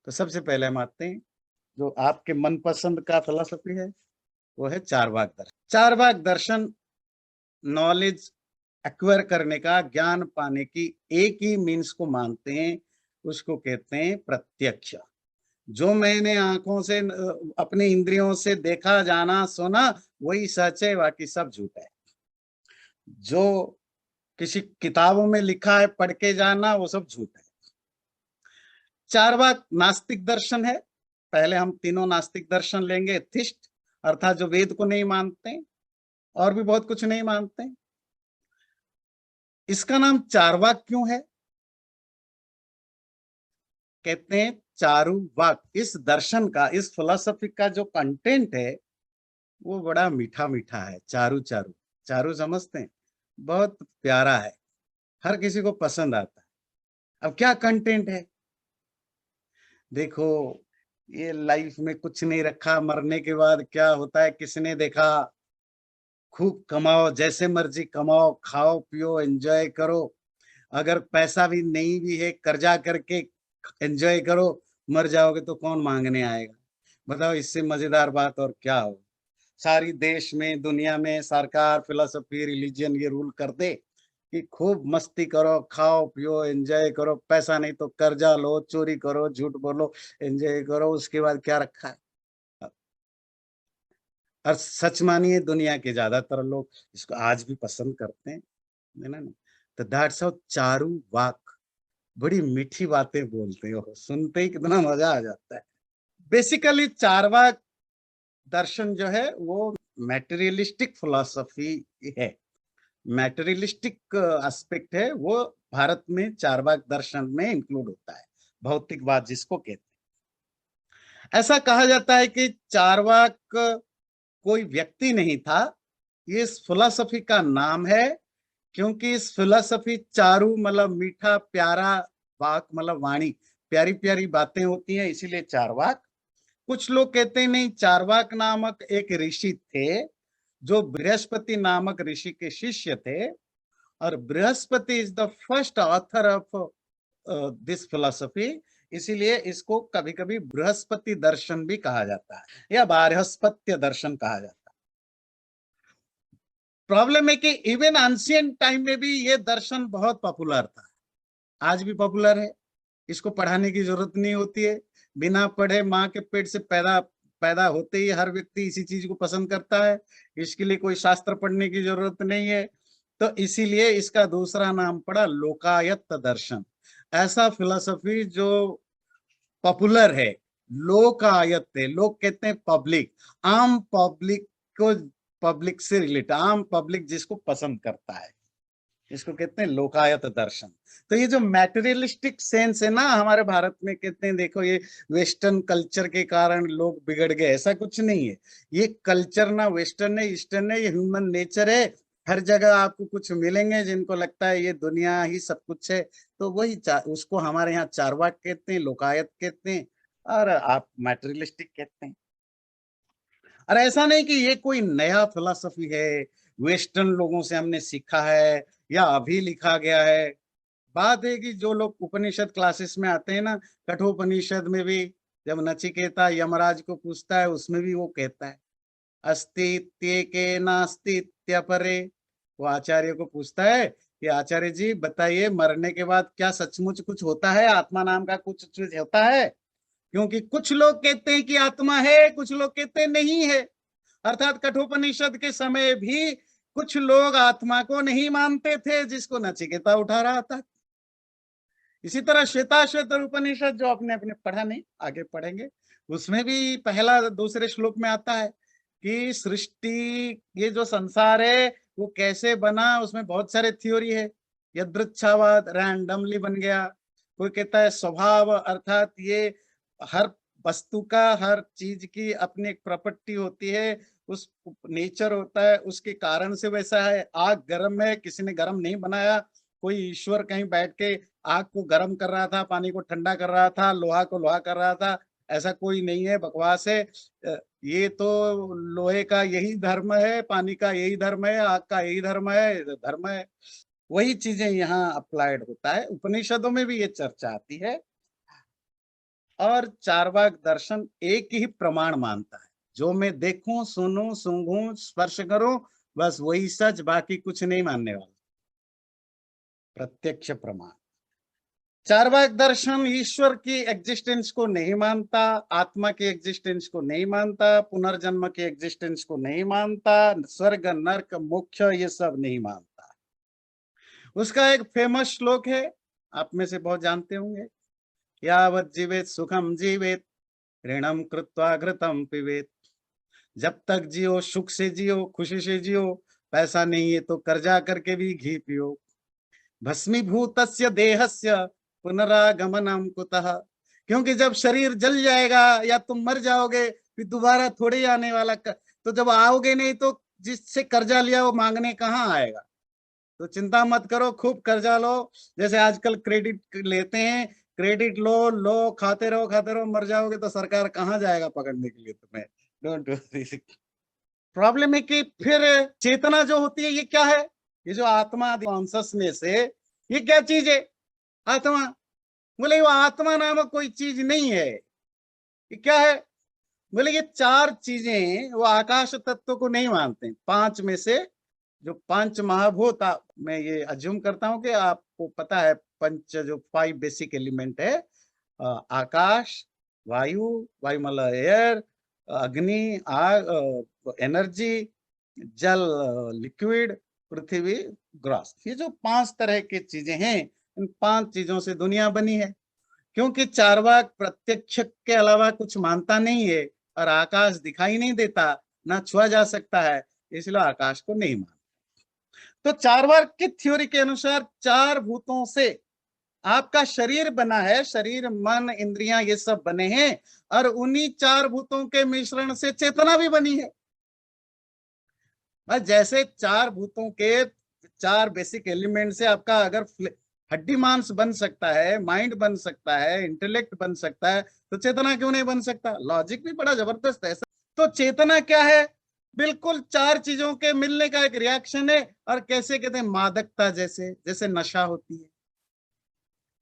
तो सबसे पहले हम आते हैं, जो आपके मनपसंद का फिलॉसफी है, वो है चार्वाक दर्शन। चार्वाक दर्शन नॉलेज एक्वायर करने का, ज्ञान पाने की एक ही मीन्स को मानते हैं, उसको कहते हैं प्रत्यक्ष। जो मैंने आँखों से अपनी इंद्रियों से देखा, जाना, सुना, वही सच है, बाकी सब झूठ है। जो किसी किताबों में लिखा है, पढ़ के जाना, वो सब झूठ है। चारवाक नास्तिक दर्शन है। पहले हम तीनों नास्तिक दर्शन लेंगे। एथिस्ट अर्थात जो वेद को नहीं मानते, और भी बहुत कुछ नहीं मानते। इसका नाम चारवाक क्यों है? कहते हैं चारुवाक। इस दर्शन का, इस फिलॉसफी का जो कंटेंट है, वो बड़ा मीठा मीठा है। चारू चारू, चारू समझते हैं? बहुत प्यारा है, हर किसी को पसंद आता है। अब क्या कंटेंट है? देखो, ये लाइफ में कुछ नहीं रखा, मरने के बाद क्या होता है किसने देखा। खूब कमाओ, जैसे मर्जी कमाओ, खाओ पियो, एंजॉय करो। अगर पैसा भी नहीं भी है, कर्जा करके एंजॉय करो। मर जाओगे तो कौन मांगने आएगा? बताओ, इससे मजेदार बात और क्या हो? सारी देश में, दुनिया में सरकार, फिलोसफी, रिलीजन ये रूल कर दे कि खूब मस्ती करो, खाओ पियो, एंजॉय करो। पैसा नहीं तो कर्जा लो, चोरी करो, झूठ बोलो, एंजॉय करो। उसके बाद क्या रखा है? और सच मानिए, दुनिया के ज्यादातर लोग इसको आज भी पसंद करते हैं, है ना? तो दैट्स हाउ चारू वाक। बड़ी मीठी बातें बोलते हो, सुनते ही कितना मजा आ जाता है। बेसिकली चारवाक दर्शन जो है वो मैटेरियलिस्टिक फिलॉसफी है। मैटेरियलिस्टिक एस्पेक्ट है वो। भारत में चारवाक दर्शन में इंक्लूड होता है, भौतिकवाद जिसको कहते हैं। ऐसा कहा जाता है कि चारवाक कोई व्यक्ति नहीं था, ये इस फिलॉसफी का नाम है। क्योंकि इस फिलॉसफी, चारू मतलब मीठा, प्यारा, वाक मतलब वाणी, प्यारी प्यारी बातें होती हैं, इसीलिए चारवाक। कुछ लोग कहते हैं नहीं, चारवाक नामक एक ऋषि थे, जो बृहस्पति नामक ऋषि के शिष्य थे। और Brihaspati is the first author of this philosophy. इसीलिए इसको कभी कभी बृहस्पति दर्शन भी कहा जाता है, या बारहस्पत्य दर्शन कहा जाता है। प्रॉब्लम है कि इवन एंशिएंट टाइम में भी ये दर्शन बहुत पॉपुलर था, आज भी पॉपुलर है। इसको पढ़ाने की जरूरत नहीं होती है। बिना पढ़े, माँ के पेट से पैदा पैदा होते ही हर व्यक्ति इसी चीज को पसंद करता है। इसके लिए कोई शास्त्र पढ़ने की जरूरत नहीं है। तो इसीलिए इसका दूसरा नाम पड़ा लोकायत दर्शन। ऐसा फिलोसफी जो पॉपुलर है, लोकायत है। लोग कहते हैं पब्लिक, आम पब्लिक को, पब्लिक से रिलेटेड, आम पब्लिक जिसको पसंद करता है, इसको कहते हैं लोकायत दर्शन। तो ये जो मैटेरियलिस्टिक सेंस है ना हमारे भारत में, कहते हैं देखो ये वेस्टर्न कल्चर के कारण लोग बिगड़ गए, ऐसा कुछ नहीं है। ये कल्चर ना वेस्टर्न है, ईस्टर्न है, ये ह्यूमन नेचर है। हर जगह आपको कुछ मिलेंगे जिनको लगता है ये दुनिया ही सब कुछ है, तो वही उसको हमारे यहाँ चारवाक कहते हैं, लोकायत कहते हैं, और आप मैटेरियलिस्टिक कहते हैं। और ऐसा नहीं कि ये कोई नया फिलॉसफी है, वेस्टर्न लोगों से हमने सीखा है या अभी लिखा गया है। बात है कि जो लोग उपनिषद क्लासेस में आते हैं ना, कठोपनिषद में भी जब नचिकेता यमराज को पूछता है, उसमें भी वो कहता है अस्तित्व के नास्तित्व परे। वो आचार्य को पूछता है कि आचार्य जी बताइए, मरने के बाद क्या सचमुच कुछ होता है? आत्मा नाम का कुछ चीज होता है? क्योंकि कुछ लोग कहते हैं कि आत्मा है, कुछ लोग कहते हैं नहीं है। अर्थात कठोपनिषद के समय भी कुछ लोग आत्मा को नहीं मानते थे, जिसको नचिकेता उठा रहा था। इसी तरह श्वेताश्वतर उपनिषद, जो आपने अपने पढ़ा नहीं, आगे पढ़ेंगे, उसमें भी पहला दूसरे श्लोक में आता है कि सृष्टि, ये जो संसार है वो कैसे बना। उसमें बहुत सारे थ्योरी है। यदृच्छावाद, रैंडमली बन गया। कोई कहता है स्वभाव, अर्थात ये हर वस्तु का, हर चीज की अपनी एक प्रॉपर्टी होती है, उस नेचर होता है, उसके कारण से वैसा है। आग गर्म है, किसी ने गर्म नहीं बनाया। कोई ईश्वर कहीं बैठ के आग को गर्म कर रहा था, पानी को ठंडा कर रहा था, लोहा को लोहा कर रहा था, ऐसा कोई नहीं है, बकवास है। ये तो लोहे का यही धर्म है, पानी का यही धर्म है, आग का यही धर्म है। वही चीजें यहाँ अप्लाइड होता है। उपनिषदों में भी ये चर्चा आती है। और चार्वाक दर्शन एक ही प्रमाण मानता है, जो मैं देखूं, सुनूं, सूंघूं, स्पर्श करूं, बस वही सच, बाकी कुछ नहीं मानने वाला। प्रत्यक्ष प्रमाण। चार्वाक दर्शन ईश्वर की एग्जिस्टेंस को नहीं मानता, आत्मा की एग्जिस्टेंस को नहीं मानता, पुनर्जन्म की एग्जिस्टेंस को नहीं मानता, स्वर्ग नर्क मोक्ष ये सब नहीं मानता। उसका एक फेमस श्लोक है, आप में से बहुत जानते होंगे, यावत् जीवेत सुखम जीवेत, ऋणम कृत्वा घृतम पिबेत। जब तक जियो सुख से जियो, खुशी से जियो, पैसा नहीं है तो कर्जा करके भी घी पियो। भस्मीभूतस्य देहस्य पुनरागमनम कुतः। क्योंकि जब शरीर जल जाएगा या तुम मर जाओगे, फिर दोबारा थोड़े ही आने वाला तो जब आओगे नहीं तो जिससे कर्जा लिया वो मांगने कहाँ आएगा। तो चिंता मत करो, खूब कर्जा लो, जैसे आजकल क्रेडिट लेते हैं, क्रेडिट लो लो, खाते रहो, मर जाओगे तो सरकार कहाँ जाएगा पकड़ने के लिए तुम्हें। Don't do. प्रॉब्लम है कि फिर चेतना जो होती है ये क्या है, ये जो आत्मा कॉन्शसनेस है, ये क्या चीज है आत्मा। बोले वो आत्मा नामक कोई चीज नहीं है। ये क्या है, बोले ये चार चीजें, वो आकाश तत्व को नहीं मानते। पांच में से जो पांच महाभूत, मैं ये अज्यूम करता हूं कि आपको पता है, पंच जो 5 बेसिक एलिमेंट है, आकाश, वायु, वायुमंडल एयर, अग्नि आग एनर्जी, जल लिक्विड, पृथ्वी ग्रास, ये जो 5 तरह की चीजें हैं, इन 5 चीजों से दुनिया बनी है। क्योंकि चार्वाक प्रत्यक्ष के अलावा कुछ मानता नहीं है, और आकाश दिखाई नहीं देता, ना छुआ जा सकता है, इसलिए आकाश को नहीं मानता। तो चार्वाक की थ्योरी के अनुसार 4 भूतों से आपका शरीर बना है, शरीर मन इंद्रियां ये सब बने हैं, और उन्हीं 4 भूतों के मिश्रण से चेतना भी बनी है। जैसे 4 भूतों के 4 बेसिक एलिमेंट से आपका अगर हड्डी मांस बन सकता है, माइंड बन सकता है, इंटेलेक्ट बन सकता है, तो चेतना क्यों नहीं बन सकता। लॉजिक भी बड़ा जबरदस्त है। तो चेतना क्या है, बिल्कुल 4 चीजों के मिलने का एक रिएक्शन है। और कैसे कहते हैं, मादकता, जैसे जैसे नशा होती है।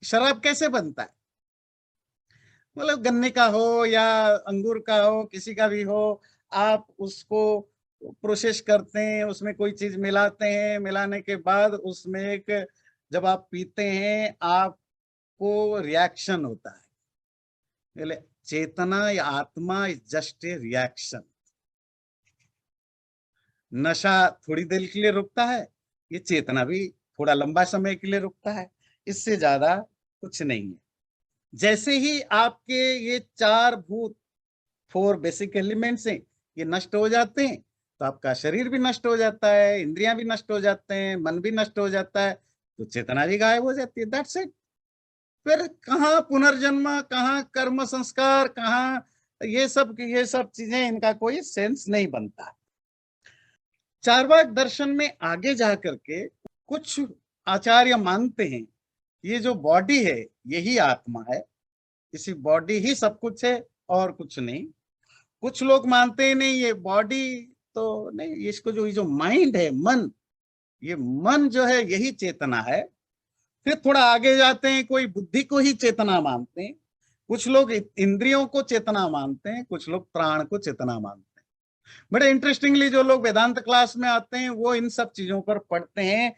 शराब कैसे बनता है, मतलब गन्ने का हो या अंगूर का हो, किसी का भी हो, आप उसको प्रोसेस करते हैं, उसमें कोई चीज मिलाते हैं, मिलाने के बाद उसमें एक, जब आप पीते हैं आपको रिएक्शन होता है। चेतना या आत्मा इज जस्ट ए रिएक्शन। नशा थोड़ी देर के लिए रुकता है, ये चेतना भी थोड़ा लंबा समय के लिए रुकता है, इससे ज्यादा कुछ नहीं है। जैसे ही आपके ये 4 भूत, 4 बेसिक एलिमेंट्स हैं, ये नष्ट हो जाते हैं, तो आपका शरीर भी नष्ट हो जाता है, इंद्रियां भी नष्ट हो जाते हैं, मन भी नष्ट हो जाता है, तो चेतना भी गायब हो जाती है। That's it. फिर कहाँ पुनर्जन्म, कहाँ कर्म संस्कार, कहाँ ये सब चीजें, इनका कोई सेंस नहीं बनता। चार्वाक दर्शन में आगे जाकर के कुछ आचार्य मानते हैं ये जो बॉडी है यही आत्मा है, इसी बॉडी ही सब कुछ है और कुछ नहीं। कुछ लोग मानते हैं नहीं, ये बॉडी तो नहीं, इसको जो जो माइंड है, मन, ये मन जो है यही चेतना है। फिर थोड़ा आगे जाते हैं, कोई बुद्धि को ही चेतना मानते हैं, कुछ लोग इंद्रियों को चेतना मानते हैं, कुछ लोग प्राण को चेतना मानते हैं। बड़े इंटरेस्टिंगली जो लोग वेदांत क्लास में आते हैं वो इन सब चीजों पर पढ़ते हैं।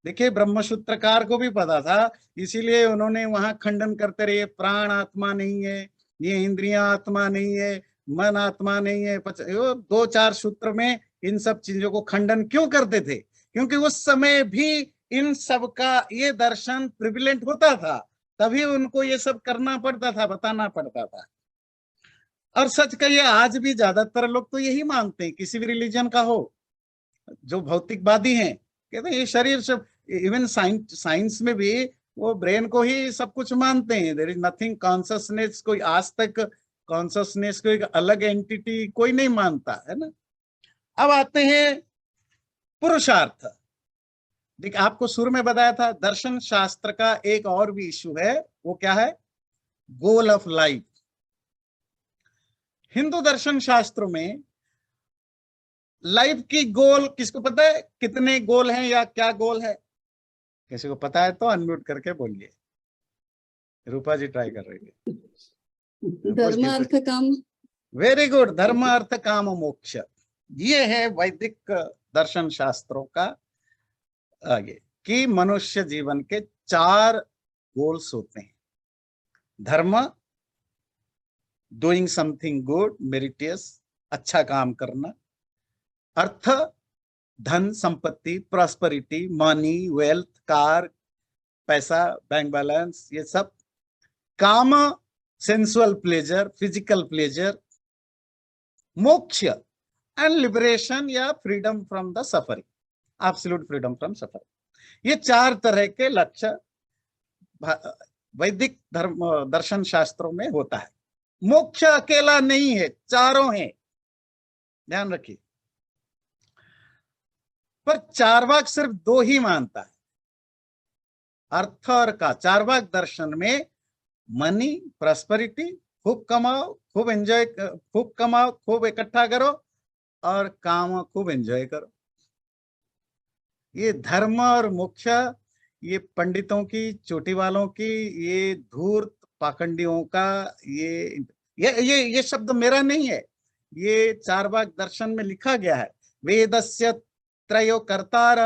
देखिए ब्रह्मसूत्रकार को भी पता था, इसीलिए उन्होंने वहां खंडन करते रहे, प्राण आत्मा नहीं है, ये इंद्रियां आत्मा नहीं है, मन आत्मा नहीं है। 2-4 सूत्र में इन सब चीजों को खंडन क्यों करते थे, क्योंकि उस समय भी इन सब का ये दर्शन प्रिविलेंट होता था, तभी उनको ये सब करना पड़ता था, बताना पड़ता था। और सच कहिए आज भी ज्यादातर लोग तो यही मानते हैं, किसी भी रिलीजन का हो, जो भौतिकवादी हैं कहते हैं ये शरीर सब, इवन साइंस में भी वो ब्रेन को ही सब कुछ मानते हैं। देयर इज नथिंग कॉन्शसनेस, कोई आज तक कॉन्शसनेस को एक अलग एंटिटी कोई नहीं मानता है ना। अब आते हैं पुरुषार्थ। देखिए आपको शुरू में बताया था, दर्शन शास्त्र का एक और भी इशू है, वो क्या है, गोल ऑफ लाइफ। हिंदू दर्शन शास्त्रों में लाइफ की गोल किसको पता है, कितने गोल हैं या क्या गोल है, किसी को पता है तो अनम्यूट करके बोलिए। रूपा जी ट्राई कर रही है। धर्म अर्थ काम। वेरी गुड, धर्म अर्थ काम मोक्ष, ये है वैदिक दर्शन शास्त्रों का आगे कि मनुष्य जीवन के 4 गोल्स होते हैं। धर्म, डूइंग समथिंग गुड मेरिटियस, अच्छा काम करना। अर्थ, धन संपत्ति, प्रॉस्पेरिटी, मनी, वेल्थ, कार, पैसा, बैंक बैलेंस, ये सब। काम, सेंसुअल प्लेजर, फिजिकल प्लेजर। मोक्ष, एंड लिबरेशन या freedom from the suffering, absolute freedom from suffering. ये 4 तरह के लक्ष्य वैदिक धर्म दर्शन शास्त्रों में होता है। मोक्ष अकेला नहीं है, चारों हैं, ध्यान रखिए। पर चार्वाक सिर्फ 2 ही मानता है, अर्थ और का। चार्वाक दर्शन में मनी, प्रॉस्पेरिटी, खूब कमाओ, खूब एंजॉय, खूब कमाओ, खूब इकट्ठा करो, और काम खूब एंजॉय करो। ये धर्म और मोक्ष ये पंडितों की, चोटी वालों की, ये धूर्त पाखंडियों का, ये शब्द मेरा नहीं है, ये चार्वाक दर्शन में लिखा गया है। वेदस्य त्रयो कर्तार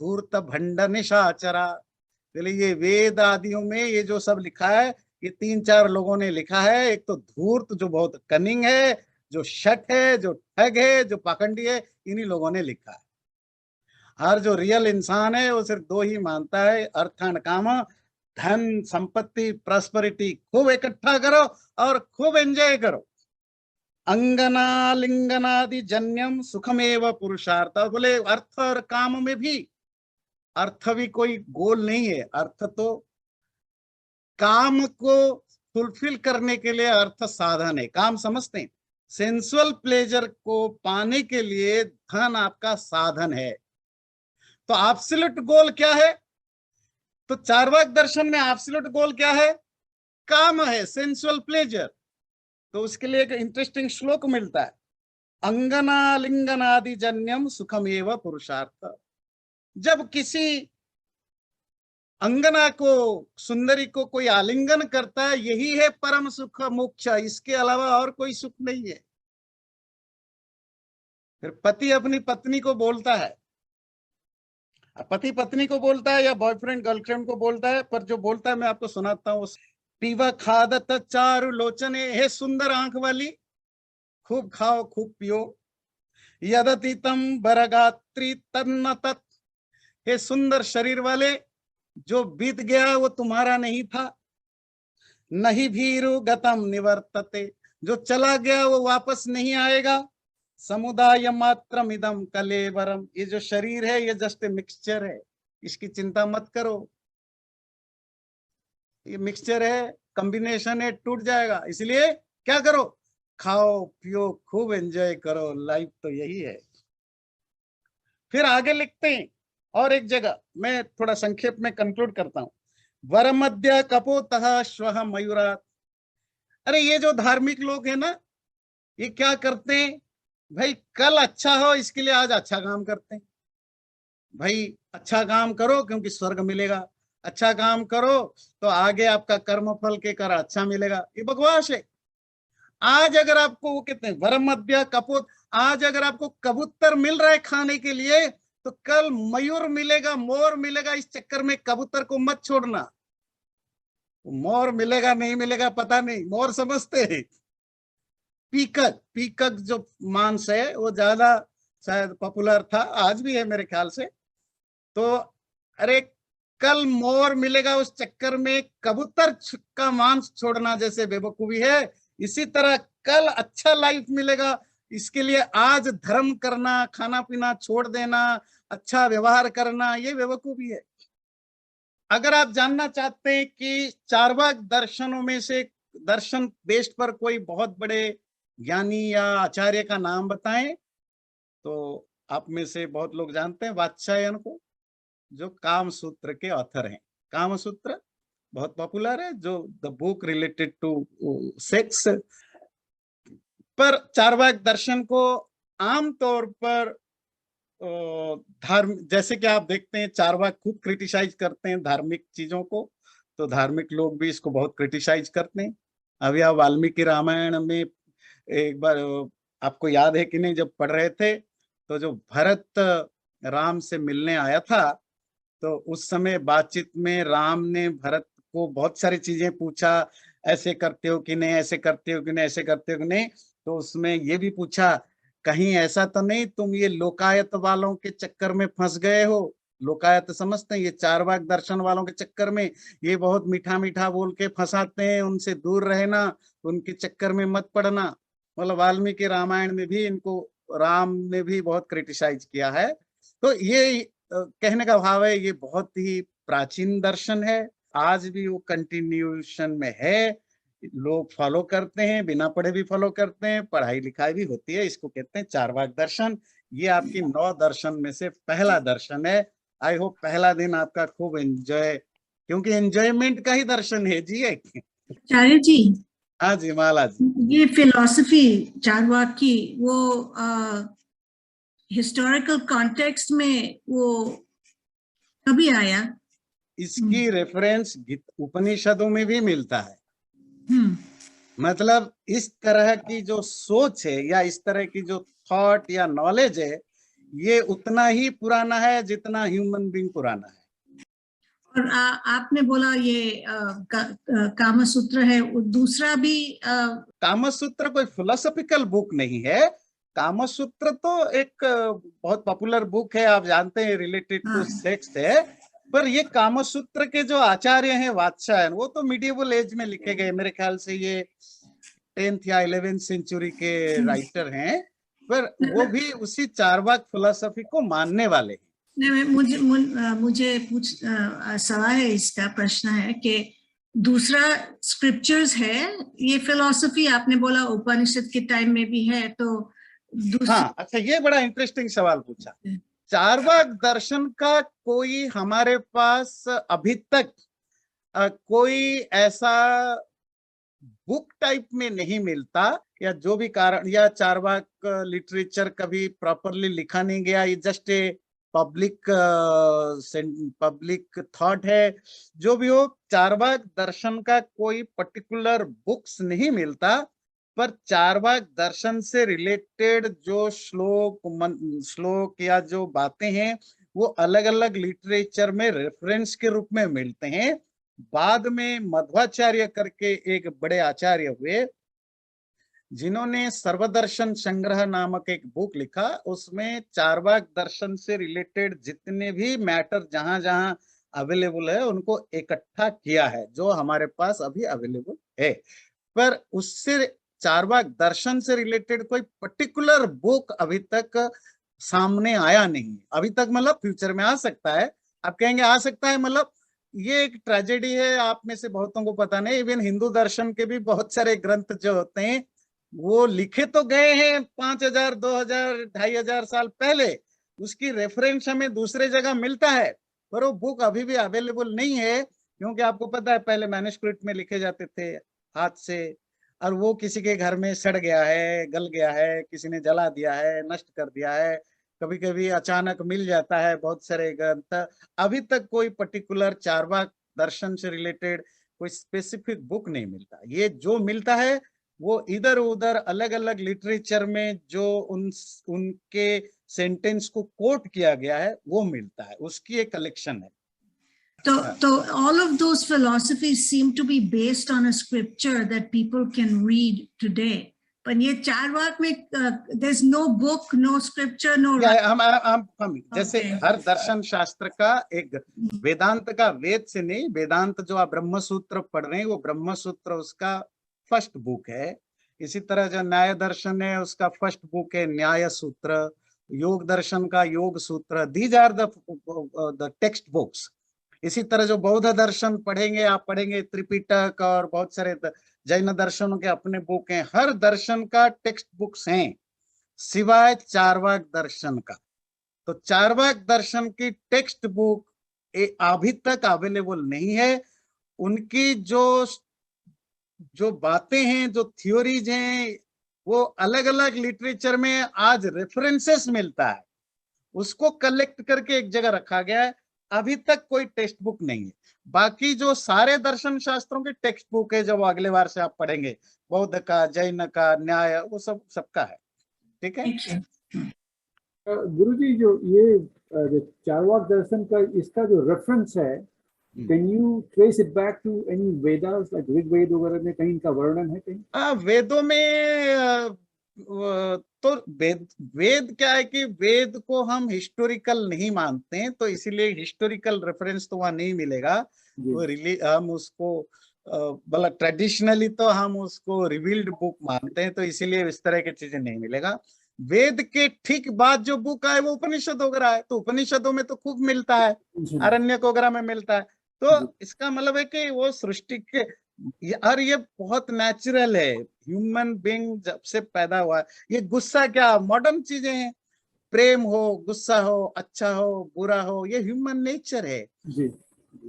धूर्त भंड निशाचरा। ये वेद आदियों में ये जो सब लिखा है, ये 3-4 लोगों ने लिखा है। एक तो धूर्त जो बहुत कनिंग है, जो शठ है, जो ठग है, जो पाखंडी है, इन्हीं लोगों ने लिखा है। और जो रियल इंसान है वो सिर्फ 2 ही मानता है, अर्थ एंड काम। धन संपत्ति प्रॉस्पेरिटी खूब इकट्ठा करो और खूब एंजॉय करो। अंगना लिंगनादि जन्यम सुखमेव पुरुषार्थ। बोले अर्थ और काम में भी, अर्थ भी कोई गोल नहीं है। अर्थ तो काम को फुलफिल करने के लिए अर्थ साधन है, काम समझते हैं। सेंसुअल प्लेजर को पाने के लिए धन आपका साधन है। तो एब्सोल्यूट गोल क्या है? तो चार्वाक दर्शन में एब्सोल्यूट गोल क्या है? काम है, सेंसुअल प्लेजर। तो उसके लिए एक इंटरेस्टिंग श्लोक मिलता है, अंगना लिंगनादि जन्यम सुखमेव पुरुषार्थ। जब किसी अंगना को, सुंदरी को कोई आलिंगन करता है, यही है परम सुख मोक्ष, इसके अलावा और कोई सुख नहीं है। फिर पति अपनी पत्नी को बोलता है, पति पत्नी को बोलता है या बॉयफ्रेंड गर्लफ्रेंड को बोलता है, पर जो बोलता है मैं आपको सुनाता हूँ। पीवा खादत चारु लोचने, हे सुंदर आंख वाली, खूब खाओ खूब पियो। यदतीतम बरगात्री तन्न तत्, हे सुंदर शरीर वाले, जो बीत गया वो तुम्हारा नहीं था। नहीं भीरु गतम निवर्तते, जो चला गया वो वापस नहीं आएगा। समुदाय मात्रम इदम कलेवरम, ये जो शरीर है ये जस्ट ए मिक्सचर है, इसकी चिंता मत करो। ये मिक्सचर है, कॉम्बिनेशन है, टूट जाएगा। इसलिए क्या करो? खाओ पियो खूब एंजॉय करो, लाइफ तो यही है। फिर आगे लिखते हैं और एक जगह, मैं थोड़ा संक्षेप में कंक्लूड करता हूं। वर मध्य कपोतः श्वः मयूरात्। अरे ये जो धार्मिक लोग हैं ना, ये क्या करते हैं भाई? कल अच्छा हो इसके लिए आज अच्छा काम करते हैं। भाई अच्छा काम करो क्योंकि स्वर्ग मिलेगा, अच्छा काम करो तो आगे आपका कर्म फल के कर अच्छा मिलेगा। ये बकवास है। आज अगर आपको, वो कहते हैं वर मध्य कपोत, आज अगर आपको कबूतर मिल रहा है खाने के लिए, तो कल मयूर मिलेगा, मोर मिलेगा। इस चक्कर में कबूतर को मत छोड़ना। मोर मिलेगा नहीं मिलेगा पता नहीं, मोर समझते हैं। पीकक, पीकक जो मांस है वो ज्यादा शायद पॉपुलर था, आज भी है मेरे ख्याल से। तो अरे कल मोर मिलेगा, उस चक्कर में कबूतर का मांस छोड़ना जैसे बेवकूफी है, इसी तरह कल अच्छा लाइफ मिलेगा इसके लिए आज धर्म करना, खाना पीना छोड़ देना, अच्छा व्यवहार करना, ये बेवकूफी है। अगर आप जानना चाहते हैं कि चार्वाक दर्शनों में से दर्शन बेस्ड पर कोई बहुत बड़े ज्ञानी या आचार्य का नाम बताएं, तो आप में से बहुत लोग जानते हैं वात्स्यायन को, जो काम सूत्र के ऑथर हैं। काम सूत्र बहुत पॉपुलर है, जो the book related to sex. पर चार्वाक दर्शन को आमतौर पर धर्म, जैसे कि आप देखते हैं चार्वाक खूब क्रिटिसाइज करते हैं धार्मिक चीजों को, तो धार्मिक लोग भी इसको बहुत क्रिटिसाइज करते हैं। अभी आप वाल्मीकि रामायण में एक बार आपको याद है कि नहीं, जब पढ़ रहे थे तो जो भरत राम से मिलने आया था, तो उस समय बातचीत में राम ने भरत को बहुत सारी चीजें पूछा, ऐसे करते हो कि नहीं, ऐसे करते हो कि नहीं, ऐसे करते हो कि नहीं। तो उसमें ये भी पूछा, कहीं ऐसा तो नहीं तुम ये लोकायत वालों के चक्कर में फंस गए हो। लोकायत समझते हैं, ये चारवाक दर्शन वालों के चक्कर में, ये बहुत मीठा मीठा बोल के फंसाते हैं, उनसे दूर रहना, उनके चक्कर में मत पड़ना। मतलब वाल्मीकि रामायण में भी इनको राम ने भी बहुत क्रिटिसाइज किया है। तो ये कहने का भाव है, ये बहुत ही प्राचीन दर्शन है, आज भी वो कंटिन्यूशन में है, लोग फॉलो करते हैं, बिना पढ़े भी फॉलो करते हैं, पढ़ाई लिखाई भी होती है। इसको कहते हैं चारवाक दर्शन। ये आपकी 9 दर्शन में से पहला दर्शन है। आई होप पहला दिन आपका खूब एंजॉय, क्योंकि एंजॉयमेंट का ही दर्शन है जी। आचार्य जी, हाँ जी माला जी, ये फिलॉसफी चारवाक की वो हिस्टोरिकल कॉन्टेक्स्ट में वो कभी आया? इसकी रेफरेंस उपनिषदों में भी मिलता है। हम्म, मतलब इस तरह की जो सोच है या इस तरह की जो थॉट या नॉलेज है, ये उतना ही पुराना है जितना ह्यूमन बीइंग पुराना है। और आपने बोला ये कामा सूत्र है, वो दूसरा भी कामसूत्र कोई फिलोसॉफिकल बुक नहीं है। कामसूत्र तो एक बहुत पॉपुलर बुक है, आप जानते हैं, रिलेटेड टू सेक्स है। पर ये कामसूत्र के जो आचार्य हैं वात्स्यायन, वो तो मिडिएवल एज में लिखे गए, मेरे ख्याल से ये 10th या 11th सेंचुरी के राइटर हैं। पर वो भी उसी चारवाक फिलोसफी को मानने वाले हैं। नहीं, मुझे सवाल है, इसका प्रश्न है कि दूसरा स्क्रिप्चर्स है, ये फिलॉसफी आपने बोला उपनिषद के टाइम में भी है, तो हाँ, अच्छा, ये बड़ा इंटरेस्टिंग सवाल पूछा। चारवाक दर्शन का कोई हमारे पास अभी तक कोई ऐसा बुक टाइप में नहीं मिलता, या जो भी कारण, या चारवाक लिटरेचर कभी प्रॉपरली लिखा नहीं गया, ये just a public public thought है। जो भी हो, चारवाक दर्शन का कोई पर्टिकुलर बुक्स नहीं मिलता, पर चारवाक दर्शन से रिलेटेड जो श्लोक या जो बातें हैं, वो अलग अलग लिटरेचर में रेफरेंस के रूप में मिलते हैं। बाद में मध्वाचार्य करके एक बड़े आचार्य हुए, जिन्होंने सर्वदर्शन संग्रह नामक एक बुक लिखा। उसमें चारवाक दर्शन से रिलेटेड जितने भी मैटर जहां जहां अवेलेबल है, उनको इकट्ठा किया है, जो हमारे पास अभी अवेलेबल है। पर उससे चारवाक दर्शन से रिलेटेड कोई पर्टिकुलर बुक अभी तक सामने आया नहीं अभी तक। मतलब फ्यूचर में आ सकता है। आप कहेंगे आ सकता है, मतलब ये एक ट्रेजेडी है, आप में से बहुतों को पता नहीं। इवन हिंदू दर्शन के भी बहुत सारे ग्रंथ जो होते हैं, वो लिखे तो गए हैं 5000, 2000, 2500 साल पहले, उसकी रेफरेंस हमें दूसरे जगह मिलता है, पर वो बुक अभी भी अवेलेबल नहीं है। क्योंकि आपको पता है, पहले मैन्युस्क्रिप्ट में लिखे जाते थे हाथ से, और वो किसी के घर में सड़ गया है, गल गया है, किसी ने जला दिया है, नष्ट कर दिया है, कभी कभी अचानक मिल जाता है बहुत सारे ग्रंथ। अभी तक कोई पर्टिकुलर चारवाक दर्शन से रिलेटेड कोई स्पेसिफिक बुक नहीं मिलता। ये जो मिलता है वो इधर उधर अलग अलग लिटरेचर में जो उनके सेंटेंस को कोट किया गया है, वो मिलता है, उसकी एक कलेक्शन है। So all of those philosophies seem to be based on a scripture that people can read today. पर ये चारवाक में there's no book, no scripture, no. हम जैसे हर दर्शन शास्त्र का एक वेदांत का, वेद से नहीं, वेदांत जो आप ब्रह्म सूत्र पढ़ रहे हैं, वो ब्रह्म सूत्र उसका फर्स्ट बुक है। इसी तरह जो न्याय दर्शन है, उसका फर्स्ट बुक है न्याय सूत्र। योग दर्शन का Yoga Sutra. These are the text books. इसी तरह जो बौद्ध दर्शन पढ़ेंगे, आप पढ़ेंगे त्रिपिटक और बहुत सारे जैन दर्शनों के अपने बुक हैं। हर दर्शन का टेक्स्ट बुक्स हैं, सिवाय चारवाक दर्शन का। तो चारवाक दर्शन की टेक्स्ट बुक अभी तक अवेलेबल नहीं है। उनकी जो जो बातें हैं, जो थ्योरीज हैं, वो अलग अलग लिटरेचर में आज रेफरेंसेस मिलता है, उसको कलेक्ट करके एक जगह रखा गया है। अभी तक कोई टेक्स्ट बुक नहीं है। बाकी जो सारे दर्शन शास्त्रों के टेक्स्ट बुक है, जब अगले बार से आप पढ़ेंगे, बौद्ध का, जैन का, न्याय, वो सब सबका है। ठीक है। Thank you. गुरुजी, जो चारवाक दर्शन का इसका जो रेफरेंस है, can you trace it back to any Vedas, like Rigveda वगैरह में कहीं इनका वर्णन है कहीं? वेदों में तो वेद क्या है कि वेद को हम हिस्टोरिकल नहीं मानते हैं, तो इसीलिए हिस्टोरिकल रेफरेंस तो वहां नहीं मिलेगा। वो हम उसको मतलब ट्रेडिशनली तो हम उसको रिवील्ड बुक मानते हैं, तो इसीलिए इस तरह की चीजें नहीं मिलेगा। वेद के ठीक बाद जो बुक आए वो उपनिषद वगैरह है, तो उपनिषदों में तो खूब मिलता है, आरण्यक वगैरह में मिलता है। तो इसका मतलब है कि वो सृष्टि के, और ये बहुत नेचुरल है। ह्यूमन बीइंग जब से पैदा हुआ, ये गुस्सा क्या मॉडर्न चीजें हैं, प्रेम हो, गुस्सा हो, अच्छा हो, बुरा हो, ये ह्यूमन नेचर है।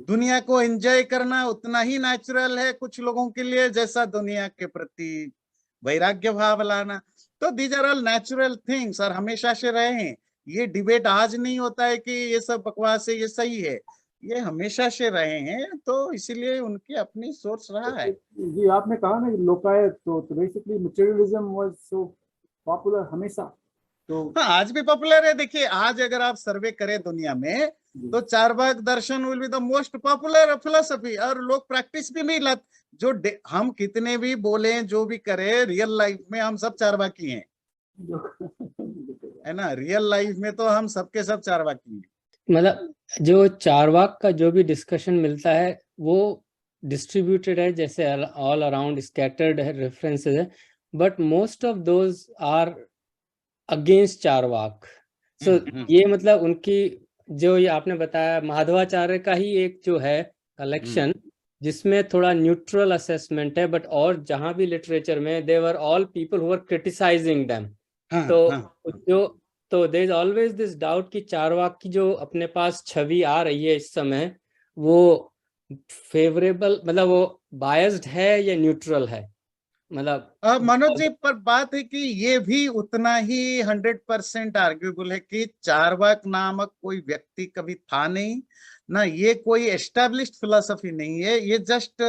दुनिया को एंजॉय करना उतना ही नेचुरल है कुछ लोगों के लिए, जैसा दुनिया के प्रति वैराग्य भाव लाना। तो these are all natural things, और हमेशा से रहे हैं। ये डिबेट आज नहीं होता है कि ये सब बकवास है, ये सही है, ये हमेशा से रहे हैं, तो इसीलिए उनकी अपनी सोच रहा है। जी, आपने कहा ना लोकायत, तो basically materialism was so popular हमेशा, तो हाँ आज भी पॉपुलर है। देखिए आज अगर आप सर्वे करें दुनिया में, तो चारवाक दर्शन will be the most popular philosophy, और लोग प्रैक्टिस भी नहीं लत। जो हम कितने भी बोले, जो भी करें, रियल लाइफ में हम सब चारवाकी हैं, है ना। रियल लाइफ में तो हम सबके सब चारवाकी हैं। मतलब जो चारवाक का जो भी डिस्कशन मिलता है वो डिस्ट्रीब्यूटेड है, जैसे ऑल अराउंड स्कैटर्ड है, रेफरेंसेस है, but most of those are against Charvaka. So ये मतलब उनकी जो ये आपने बताया माधवाचार्य का ही एक जो है कलेक्शन जिसमें थोड़ा न्यूट्रल असेसमेंट है, बट और जहां भी लिटरेचर में they were all people who are criticising them. तो there is always this doubt कि चारवाक की जो अपने पास छवि आ रही है इस समय, वो फेवरेबल, मतलब वो बायस्ड है या न्यूट्रल है। मतलब मनोज जी, पर बात है कि ये भी उतना ही 100% आर्ग्यूबल है कि चारवाक नामक कोई व्यक्ति कभी था नहीं ना, ये कोई एस्टैब्लिश्ड फिलोसफी नहीं है। ये जस्ट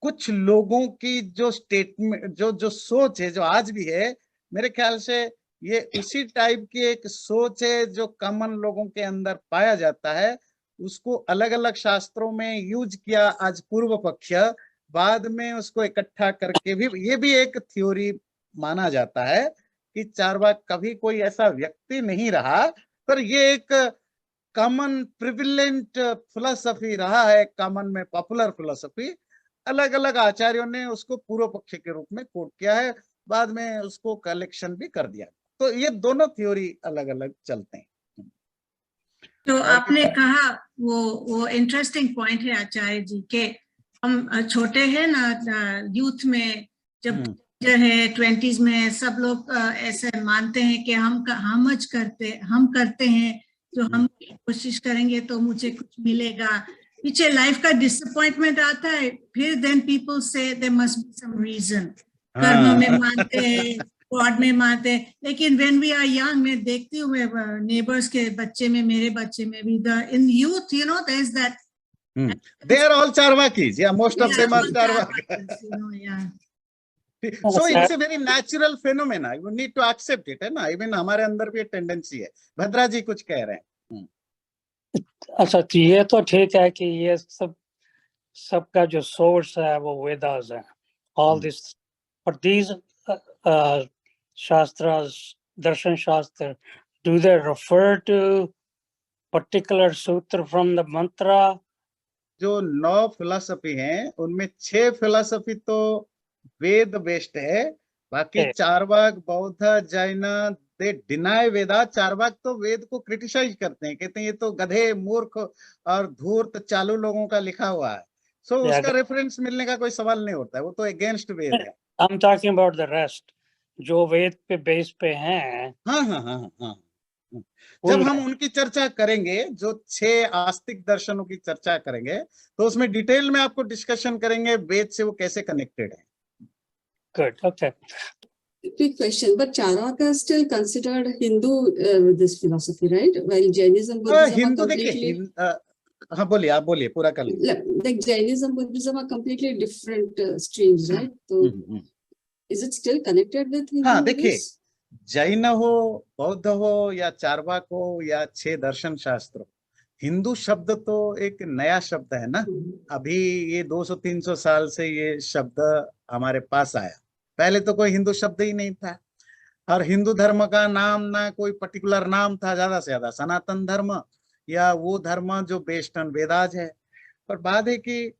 कुछ लोगों की जो स्टेटमेंट, जो सोच है, जो आज भी है, मेरे ख्याल से ये उसी टाइप की एक सोच है जो कॉमन लोगों के अंदर पाया जाता है। उसको अलग अलग शास्त्रों में यूज किया आज पूर्व पक्ष, बाद में उसको इकट्ठा करके भी, ये भी एक थ्योरी माना जाता है कि चारवाक कभी कोई ऐसा व्यक्ति नहीं रहा, पर ये एक कॉमन प्रिविलेंट फिलोसफी रहा है, कॉमन में पॉपुलर फिलोसफी। अलग अलग आचार्यों ने उसको पूर्व पक्ष के रूप में कोट किया है, बाद में उसको कलेक्शन भी कर दिया। तो ये दोनों थ्योरी अलग अलग चलते हैं। तो आपने कहा वो इंटरेस्टिंग पॉइंट है आचार्य जी के, हम छोटे हैं ना, यूथ में जब जो है 20s में, सब लोग ऐसे मानते हैं कि हम करते हैं, जो हम कोशिश करेंगे तो मुझे कुछ मिलेगा। पीछे लाइफ का डिसअपॉइंटमेंट आता है, फिर देन पीपल से there must be some reason. कर्म में मानते हैं, गॉड में मानते हैं, लेकिन व्हेन वी आर यंग, मैं देखती हूँ नेबर्स के बच्चे में, मेरे बच्चे में भी, in youth you know there is that they are all charvakis, yeah, most of them are charvakis, you know, yeah. So it's a very natural phenomena, you need to accept it, है ना। Even हमारे अंदर भी tendency है। भद्रा जी कुछ कह रहे हैं। अच्छा, तो ये तो ठीक है कि ये सबका जो सोर्स है वो वेदास है, all this, but these Shastras, दर्शन शास्त्र, do they refer to particular sutra from the mantra? जो 9 फिलोसफी हैं उनमें 6 फिलोसफी तो वेद बेस्ड है, बाकी चारवाक, बौद्ध, जैन, दे डिनाई वेदा। चारवाक तो वेद को क्रिटिसाइज करते हैं, कहते हैं ये तो गधे, मूर्ख और धूर्त चालू लोगों का लिखा हुआ है। सो उसका रेफरेंस मिलने का कोई सवाल नहीं होता है, वो तो अगेंस्ट वेद है। I'm talking about the rest, जो वेद पे बेस पे हैं। हाँ। जब हम उनकी चर्चा करेंगे, जो 6 आस्तिक दर्शनों की चर्चा करेंगे, तो उसमें डिटेल में आपको डिस्कशन करेंगे वेद से वो कैसे कनेक्टेड है। Good, okay. quick question, but Charvaka is still considered Hindu with this philosophy, right? While Jainism, Buddhism are Hindu देखिए completely, हाँ बोलिए, आप बोलिए, पूरा कर लीजिए। like Jainism, Buddhism are completely different streams, right? So is it still connected with Hindu? हाँ देखिए, जैन हो, बौद्ध हो या चार्वाक हो या 6 दर्शन शास्त्र, हिंदू शब्द तो एक नया शब्द है ना। अभी ये 200-300 साल से ये शब्द हमारे पास आया, पहले तो कोई हिंदू शब्द ही नहीं था। और हिंदू धर्म का नाम ना कोई पर्टिकुलर नाम था, ज्यादा से ज्यादा सनातन धर्म या वो धर्म जो बेस्ड ऑन वेदाज है। पर बात है कि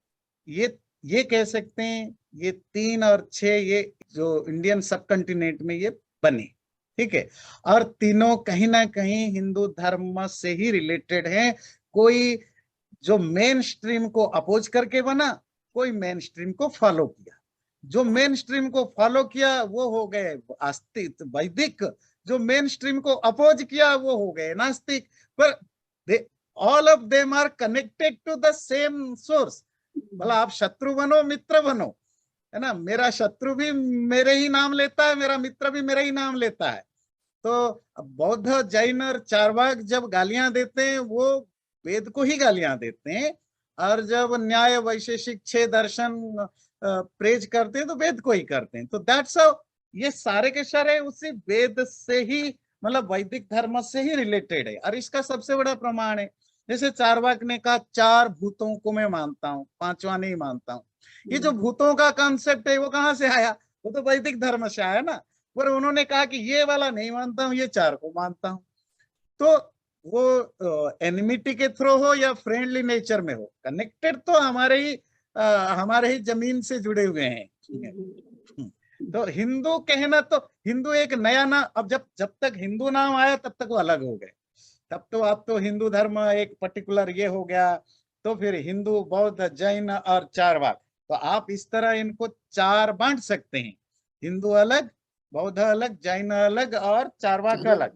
ये कह सकते हैं ये 3 और 6 ये जो इंडियन सब कॉन्टिनेंट में ये बने, ठीक है, और तीनों कहीं ना कहीं हिंदू धर्म से ही रिलेटेड हैं। कोई जो मेन स्ट्रीम को अपोज करके बना, कोई मेन स्ट्रीम को फॉलो किया। जो मेन स्ट्रीम को फॉलो किया वो हो गए आस्तिक वैदिक, जो मेन स्ट्रीम को अपोज किया वो हो गए नास्तिक। पर all of them are connected to the same source. भला आप शत्रु बनो मित्र बनो, है ना, मेरा शत्रु भी मेरे ही नाम लेता है, मेरा मित्र भी मेरा ही नाम लेता है। तो बौद्ध, जैन और चार्वाक जब गालियां देते हैं वो वेद को ही गालियां देते हैं, और जब न्याय वैशेषिक 6 दर्शन प्रेज करते हैं तो वेद को ही करते हैं। तो दैट्स हाउ ये सारे के सारे उसी वेद से ही, मतलब वैदिक धर्म से ही रिलेटेड है। और इसका सबसे बड़ा प्रमाण है, जैसे चार्वाक ने कहा 4 भूतों को मैं मानता हूँ, 5वां नहीं मानता हूँ। ये जो भूतों का कॉन्सेप्ट है वो कहाँ से आया? वो तो वैदिक धर्म से आया ना। पर उन्होंने कहा कि ये वाला नहीं मानता हूँ, ये 4 को मानता हूँ। तो वो एनिमिटी के थ्रू हो या फ्रेंडली नेचर में हो, कनेक्टेड तो हमारे ही जमीन से जुड़े हुए हैं। तो हिंदू कहना, तो हिंदू एक नया नाम, अब जब तक हिंदू नाम आया तब तक वो अलग हो गए। तब तो अब तो हिंदू धर्म एक पर्टिकुलर ये हो गया, तो फिर हिंदू, बौद्ध, जैन और चार्वाक। तो आप इस तरह इनको 4 बांट सकते हैं, हिंदू अलग, बौद्ध अलग, जैन अलग और चार्वाक अलग।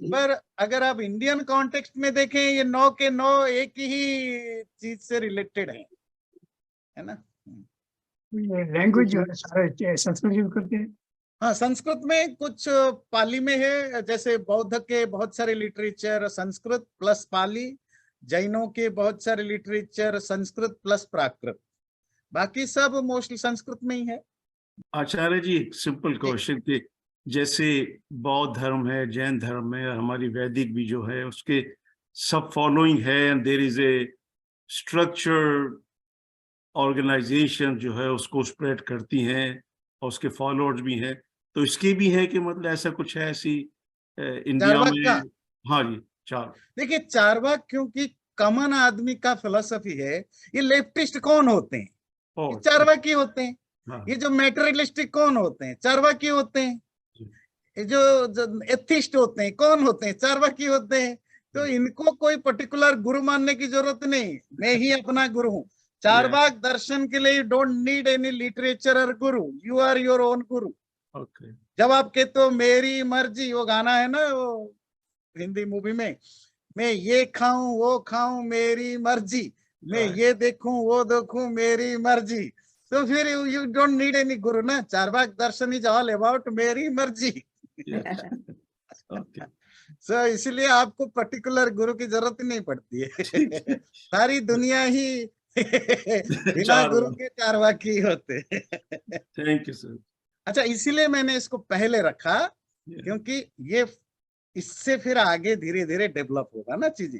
पर अगर आप इंडियन कॉन्टेक्स्ट में देखें, ये 9 के 9 एक ही चीज से रिलेटेड है ना। लैंग्वेज जो है सारे संस्कृत यूज करते हैं। हाँ, संस्कृत में कुछ पाली में है, जैसे बौद्ध के बहुत सारे लिटरेचर संस्कृत प्लस पाली, जैनों के बहुत सारे लिटरेचर संस्कृत प्लस प्राकृत, बाकी सब मोस्टली संस्कृत में ही है। आचार्य जी, एक सिंपल क्वेश्चन कि जैसे बौद्ध धर्म है, जैन धर्म है, और हमारी वैदिक भी जो है उसके सब फॉलोइंग है, and there is a structure organisation जो है उसको स्प्रेड करती हैं और उसके फॉलोअर्स भी हैं। तो इसके भी है कि मतलब ऐसा कुछ है ऐसी इंडिया में? हाँ जी, 4। देखिए, चार्वाक क्योंकि कॉमन आदमी का फिलोसफी है। ये लेफ्टिस्ट कौन होते हैं? ये चार्वाकी होते हैं। हाँ। ये जो मैटेरियलिस्टिक कौन होते हैं? चार्वाकी होते हैं। ये जो एथिस्ट होते हैं कौन होते हैं? चार्वाकी होते हैं। तो इनको कोई पर्टिकुलर गुरु मानने की जरूरत नहीं, मैं ही अपना गुरु हूँ। चार्वाक दर्शन के लिए you don't need any literature और गुरु, यू आर योर ओन गुरु। जब आप कहते हो मेरी मर्जी, वो गाना है ना वो हिंदी मूवी में, मैं ये खाऊं वो खाऊं मेरी मर्जी, मैं ये देखूं वो देखूं मेरी मर्जी, तो फिर यू डोंट नीड एनी गुरु ना। चार्वाक दर्शन इज ऑल अबाउट मेरी मर्जी। सो इसलिए आपको पर्टिकुलर गुरु की जरूरत नहीं पड़ती है। सारी दुनिया ही बिना गुरु के चार्वाकी होते। Thank you sir. अच्छा, इसीलिए मैंने इसको पहले रखा, क्योंकि ये इससे फिर आगे धीरे धीरे डेवलप होगा ना चीजें,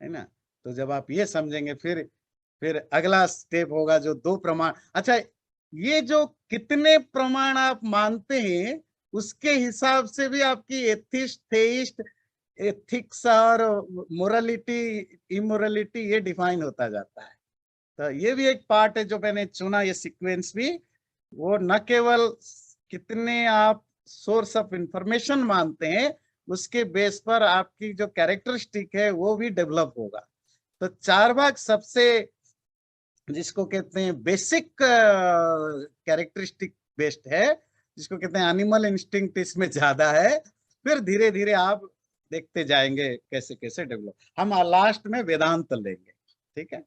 है ना। तो जब आप ये समझेंगे फिर अगला स्टेप होगा जो 2 प्रमाण। अच्छा, ये जो कितने प्रमाण आप मानते हैं उसके हिसाब से भी आपकी एथिस्ट, थेइस्ट, एथिक्स और मोरालिटी, इमोरालिटी ये डिफाइन होता जाता है। तो ये भी एक पार्ट है जो मैंने चुना, ये सीक्वेंस भी। वो न केवल कितने आप सोर्स ऑफ इंफॉर्मेशन मानते हैं, उसके बेस पर आपकी जो कैरेक्टरिस्टिक है वो भी डेवलप होगा। तो चार्वाक सबसे जिसको कहते हैं बेसिक कैरेक्टरिस्टिक बेस्ड है, जिसको कहते हैं एनिमल इंस्टिंक्ट इसमें ज्यादा है। फिर धीरे धीरे आप देखते जाएंगे कैसे कैसे डेवलप। हम लास्ट में वेदांत लेंगे, ठीक है।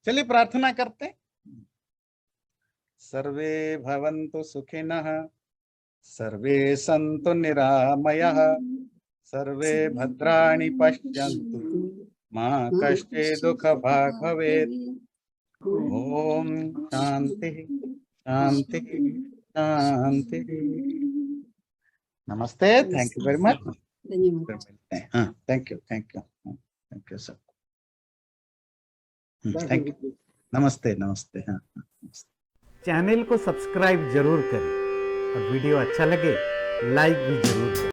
चलिए प्रार्थना करते हैं। सर्वे भवन्तु सुखिनः, सर्वे सन्तु निरामयः, सर्वे भद्राणि पश्यन्तु, मा कश्चित् दुःखभाग् भवेत्। ओम शांति शांति शांति। नमस्ते, थैंक यू वेरी मच। धन्यवाद। हाँ, thank you sir, thank you. नमस्ते नमस्ते। हाँ, चैनल को सब्सक्राइब जरूर करें और वीडियो अच्छा लगे लाइक भी जरूर करें।